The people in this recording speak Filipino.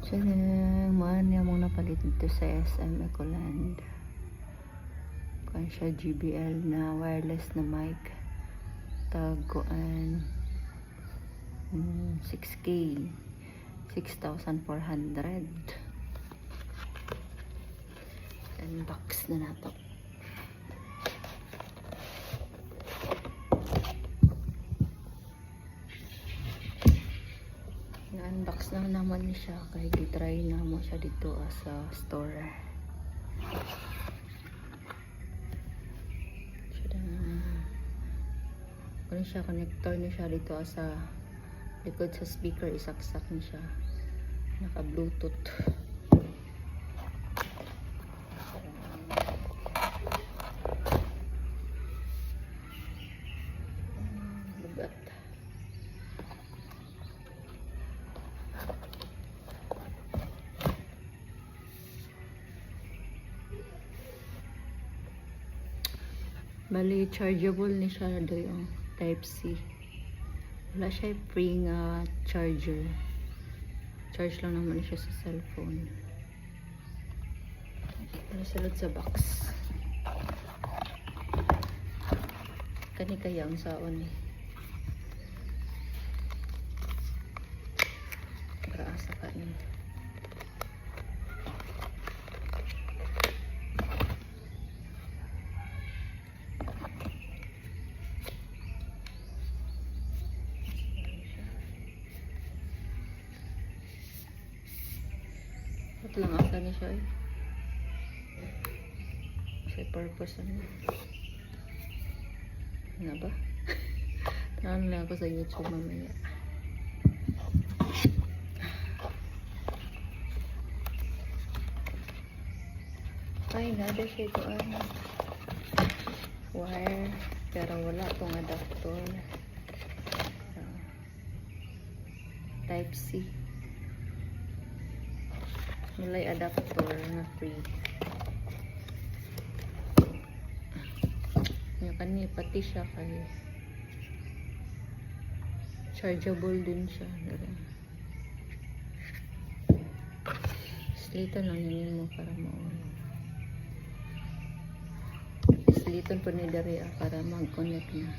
Man niya mong napalit dito sa SM Ecoland. Kuan siya JBL na wireless na mic. Taguan 6K 6,400. Unbox na nato. Na-unbox na naman ni siya kaya gitry na mo siya dito sa store. Kung siya connector ni siya dito sa likod sa speaker, isaksak ni siya. Naka Bluetooth. Lugat. Bali, chargeable ni siya doon, type C. Wala siya free nga charger. Charge lang naman siya sa cellphone. Nasulod sa box. Kani kaya ang saon eh. Para asa ka niya. Ito lang asa niya siya eh. Sa purpose ano. Ano ba? Tanong lang ako sa YouTube mamaya. Ay, nada siya ito wire. Pero wala itong adapter. Type C. Walay adapter na free. Yung kani pati siya kay chargeable din siya. Slitan lang yun mo para slitan po ni Daria para mag-connect na.